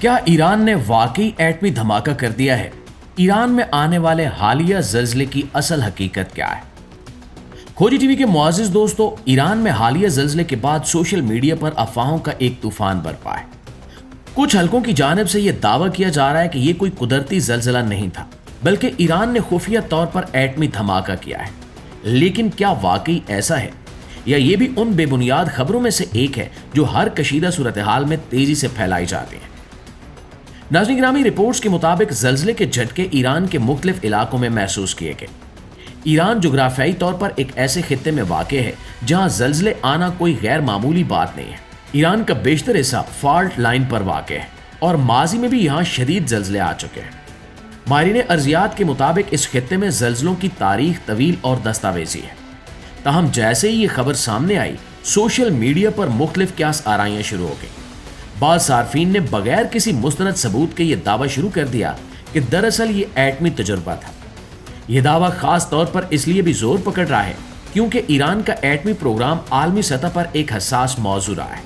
کیا ایران نے واقعی ایٹمی دھماکہ کر دیا ہے؟ ایران میں آنے والے حالیہ زلزلے کی اصل حقیقت کیا ہے؟ کھوجی ٹی وی کے معزز دوستو، ایران میں حالیہ زلزلے کے بعد سوشل میڈیا پر افواہوں کا ایک طوفان برپا ہے۔ کچھ حلقوں کی جانب سے یہ دعویٰ کیا جا رہا ہے کہ یہ کوئی قدرتی زلزلہ نہیں تھا، بلکہ ایران نے خفیہ طور پر ایٹمی دھماکہ کیا ہے۔ لیکن کیا واقعی ایسا ہے، یا یہ بھی ان بے بنیاد خبروں میں سے ایک ہے جو ہر کشیدہ صورتحال میں تیزی سے پھیلائی جاتی ہیں؟ ناظرین گرامی، رپورٹس کے مطابق زلزلے کے جھٹکے ایران کے مختلف علاقوں میں محسوس کیے گئے۔ ایران جغرافیائی طور پر ایک ایسے خطے میں واقع ہے جہاں زلزلے آنا کوئی غیر معمولی بات نہیں ہے۔ ایران کا بیشتر حصہ فالٹ لائن پر واقع ہے اور ماضی میں بھی یہاں شدید زلزلے آ چکے ہیں۔ ماہرین ارضیات کے مطابق اس خطے میں زلزلوں کی تاریخ طویل اور دستاویزی ہے۔ تاہم جیسے ہی یہ خبر سامنے آئی، سوشل میڈیا پر مختلف قیاس آرائیاں شروع ہو گئیں۔ بعض صارفین نے بغیر کسی مستند ثبوت کے یہ دعویٰ شروع کر دیا کہ دراصل یہ ایٹمی تجربہ تھا۔ یہ دعویٰ خاص طور پر اس لیے بھی زور پکڑ رہا ہے کیونکہ ایران کا ایٹمی پروگرام عالمی سطح پر ایک حساس موضوع رہا ہے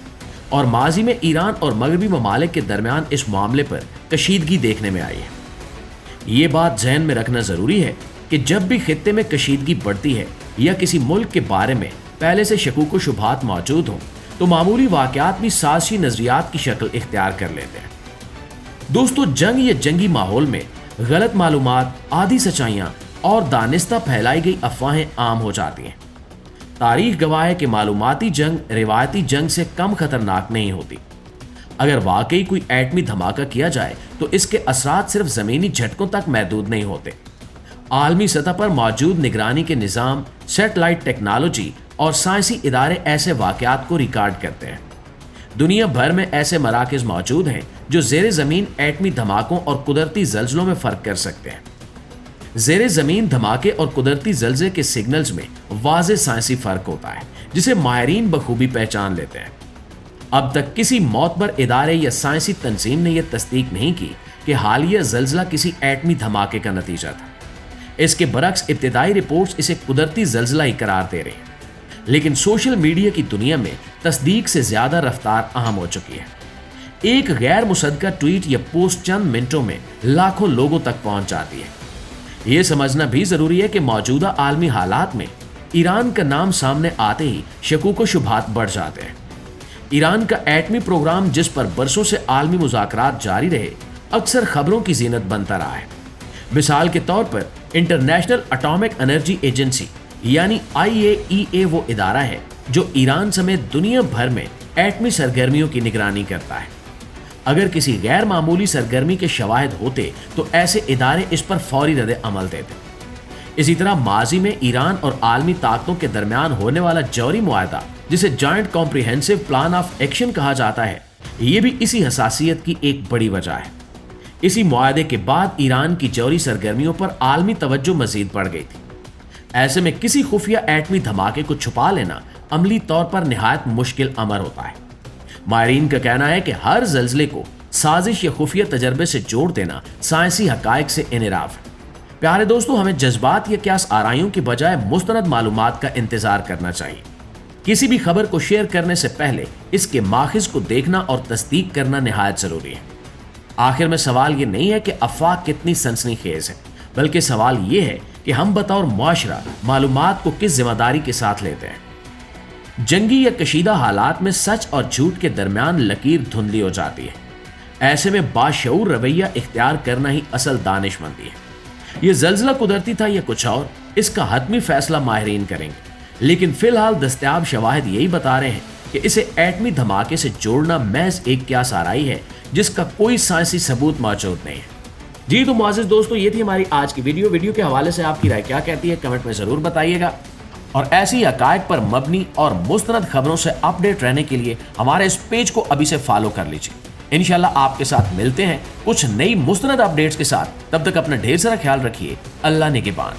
اور ماضی میں ایران اور مغربی ممالک کے درمیان اس معاملے پر کشیدگی دیکھنے میں آئی ہے۔ یہ بات ذہن میں رکھنا ضروری ہے کہ جب بھی خطے میں کشیدگی بڑھتی ہے یا کسی ملک کے بارے میں پہلے سے شکوک و شبہات موجود ہوں تو معمولی واقعات بھی سازشی نظریات کی شکل اختیار کر لیتے ہیں۔ دوستو، جنگ یا جنگی ماحول میں غلط معلومات، آدھی سچائیاں اور دانستہ پھیلائی گئی افواہیں عام ہو جاتی ہیں۔ تاریخ گواہ ہے کہ معلوماتی جنگ روایتی جنگ سے کم خطرناک نہیں ہوتی۔ اگر واقعی کوئی ایٹمی دھماکہ کیا جائے تو اس کے اثرات صرف زمینی جھٹکوں تک محدود نہیں ہوتے۔ عالمی سطح پر موجود نگرانی کے نظام، سیٹلائٹ ٹیکنالوجی اور سائنسی ادارے ایسے واقعات کو ریکارڈ کرتے ہیں۔ دنیا بھر میں ایسے مراکز موجود ہیں جو زیر زمین ایٹمی دھماکوں اور قدرتی زلزلوں میں فرق کر سکتے ہیں۔ زیر زمین دھماکے اور قدرتی زلزلے کے سگنلز میں واضح سائنسی فرق ہوتا ہے جسے ماہرین بخوبی پہچان لیتے ہیں۔ اب تک کسی معتبر ادارے یا سائنسی تنظیم نے یہ تصدیق نہیں کی کہ حالیہ زلزلہ کسی ایٹمی دھماکے کا نتیجہ تھا۔ اس کے برعکس ابتدائی رپورٹس اسے قدرتی زلزلہ ہی قرار دے رہے ہیں، لیکن سوشل میڈیا کی دنیا میں تصدیق سے زیادہ رفتار اہم ہو چکی ہے۔ ایک غیر مصدقہ ٹویٹ یا پوسٹ چند منٹوں میں لاکھوں لوگوں تک پہنچ جاتی ہے۔ یہ سمجھنا بھی ضروری ہے کہ موجودہ عالمی حالات میں ایران کا نام سامنے آتے ہی شکوک و شبہات بڑھ جاتے ہیں۔ ایران کا ایٹمی پروگرام، جس پر برسوں سے عالمی مذاکرات جاری رہے، اکثر خبروں کی زینت بنتا رہا ہے۔ مثال کے طور پر انٹرنیشنل اٹامک انرجی ایجنسی یعنی IAEA وہ ادارہ ہے جو ایران سمیت دنیا بھر میں ایٹمی سرگرمیوں کی نگرانی کرتا ہے۔ اگر کسی غیر معمولی سرگرمی کے شواہد ہوتے تو ایسے ادارے اس پر فوری رد عمل دیتے۔ اسی طرح ماضی میں ایران اور عالمی طاقتوں کے درمیان ہونے والا جوہری معاہدہ، جسے joint comprehensive plan of action کہا جاتا ہے، یہ بھی اسی حساسیت کی ایک بڑی وجہ ہے۔ اسی معاہدے کے بعد ایران کی جوہری سرگرمیوں پر عالمی توجہ مزید بڑھ گئی تھی۔ ایسے میں کسی خفیہ ایٹمی دھماکے کو چھپا لینا عملی طور پر نہایت مشکل امر ہوتا ہے۔ ماہرین کا کہنا ہے کہ ہر زلزلے کو سازش یا خفیہ تجربے سے جوڑ دینا سائنسی حقائق سے انحراف ہے۔ پیارے دوستو، ہمیں جذبات یا قیاس آرائیوں کی بجائے مستند معلومات کا انتظار کرنا چاہیے۔ کسی بھی خبر کو شیئر کرنے سے پہلے اس کے ماخذ کو دیکھنا اور تصدیق کرنا نہایت ضروری ہے۔ آخر میں سوال یہ نہیں ہے کہ افواہ کتنی سنسنی خیز ہے، بلکہ سوال یہ ہے کہ ہم بطور معاشرہ معلومات کو کس ذمہ داری کے ساتھ لیتے ہیں۔ جنگی یا کشیدہ حالات میں سچ اور جھوٹ کے درمیان لکیر دھندلی ہو جاتی ہے۔ ایسے میں باشعور رویہ اختیار کرنا ہی اصل دانش مندی ہے۔ یہ زلزلہ قدرتی تھا یا کچھ اور، اس کا حتمی فیصلہ ماہرین کریں گے، لیکن فی الحال دستیاب شواہد یہی بتا رہے ہیں کہ اسے ایٹمی دھماکے سے جوڑنا محض ایک قیاس آرائی ہے جس کا کوئی سائنسی ثبوت موجود نہیں ہے۔ جی تو معزز دوستو، یہ تھی ہماری آج کی ویڈیو کے حوالے سے آپ کی رائے کیا کہتی ہے کمنٹ میں ضرور بتائیے گا، اور ایسی حقائق پر مبنی اور مستند خبروں سے اپڈیٹ رہنے کے لیے ہمارے اس پیج کو ابھی سے فالو کر لیجیے۔ انشاءاللہ آپ کے ساتھ ملتے ہیں کچھ نئی مستند اپڈیٹس کے ساتھ۔ تب تک اپنا ڈھیر سارا خیال رکھیے۔ اللہ نگہبان۔